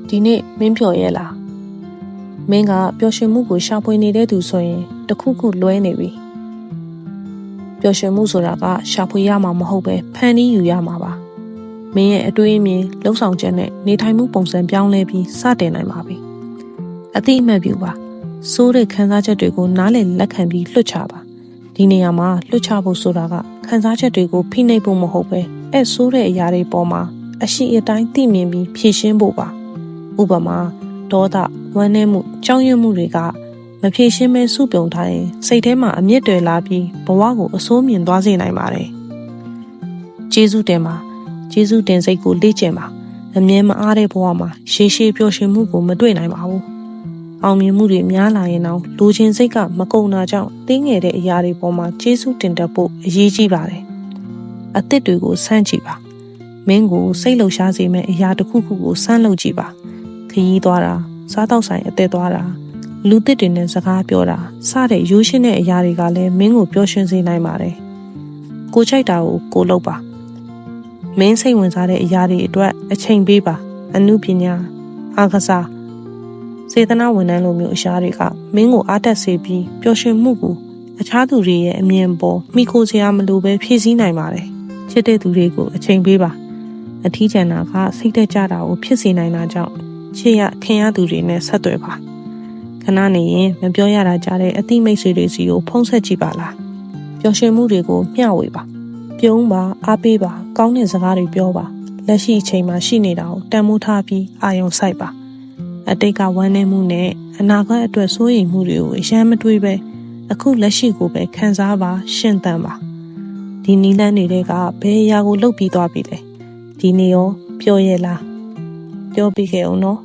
ဒီနေ့မင်းပြော်ရဲ့လားမင်းကပျော်ရွှင်မှုကိုရှာဖွေနေတဲ့သူဆိုရင်တခုခုလွဲနေပြီပျော်ရွှင်မှုဆိုတာကရှာဖွေရမှာမဟုတ်ပဲဖန်တီးယူရမှာပါမင်းရဲ့အတွေးအမြင်လှုပ်ဆောင်ချက်နဲ့နေထိုင်မှုပုံစံပြောင်းလဲပြီးစတင်နိုင်ပါပြီအတိအမှတ်ပြုပါစိုးတဲ့ခံစားချက်တွေကိုနားလည်လက်ခံပြီးလွှတ်ချပါဒီနေရာမှာလွှတ်ချဖို့ဆိုတာကခံစားချက်တွေကိုဖိနှိပ်ဖို့မဟုတ်ပဲအဲ့ဆိုးတဲ့အရာတွေပေါ်မှာအရှိအတိုင်းသိမြင်ပြီးဖြေရှင်းဖို့ပါဥပမာဒေါသဝမ်းနည်းမှုကြောက်ရွံ့မှုတွေကမဖြေရှင်းမဲစုပြုံထားရင်စိတ်ထဲမှာအမြင့်တွေလာပြီးဘဝကိုအဆိုးမြင်သွားစေနိုင်ပါတယ်ကျေးဇူးတင်ပါကျေးဇူးတင်စိတ်ကိုလေ့ကျင့်ပါအမြဲမအားတဲ့ဘဝမှာရှေးရှေးပျော်ရွှင်မှုကိုမတွေ့နိုင်ပါဘူးအောင်မြင်မှုတွေများလာရင်တော့လူချင်းစိတ်ကမကုံတာကြောင့်တင်းငယ်တဲ့အရာတွေပေါ်မှာကျေးဇူးတင်တတ်ဖို့အရေးကြီးပါတယ်အသစ်တွေကိုစမ်းကြည့်ပါမင်းကိုစိတ်လှုပ်ရှားစေမယ့်အရာတစ်ခုခုကိုစမ်းလုပ်ကြည့်ပါခရီးသွားတာစားတောက်ဆိုင်အသက်သွားတာလူသစ်တွေနဲ့စကားပြောတာစတဲ့ရိုးရှင်းတဲ့အရာတွေကလည်းမင်းကိုပျော်ရွှင်စေနိုင်ပါတယ်ကိုချိုက်တာကိုကိုလုပ်ပါမင်းစိတ်ဝင်စားတဲ့အရာတွေအတွက်အချိန်ပေးပါအမှုပညာအားကစားစေတနာဝန်ထမ်းလိုမျိုးအရာတွေကမင်းကိုအားတက်စေပြီးပျော်ရွှင်မှုကိုအခြားသူတွေရဲ့အမြင်ပေါ်မိခိုစရာမလိုပဲဖြည့်ဆည်းနိုင်ပါတယ်ချစ်တဲ့သူတွေကိုအချိန်ပေးပါအထီးကျန်တာကစိတ်သက်ကြတာကိုဖြစ်စေနိုင်တာကြောင့်ချစ်ရခင်ရသူတွေနဲ့ဆက်သွယ်ပါခဏနေရင်မပြောရတာကြားတဲ့အသိမိတ်ဆွေတွေစီကိုဖုံးဆက်ကြည့်ပါလားပျော်ရွှင်မှုတွေကိုမျှဝေပါပြုံးပါအားပေးပါကောင်းတဲ့စကားတွေပြောပါလက်ရှိအချိန်မှာရှိနေတာကိုတန်ဖိုးထားပြီးအာရုံစိုက်ပါအတိတ်ကဝမ်းနည်းမှုနဲ့အနာဂတ်အတွက်စိုးရိမ်မှုတွေကိုအယမ်းမတွေးပဲအခုလက်ရှိကိုပဲခံစားပါရှင်သန်ပါဒီနီလန်းတွေကဘယ်အရာကိုလှုပ်ပြီးသွားပြီလဲဒီနေ့ရောပြောရဲ့လားပြောပြီးခဲ့အောင်နော်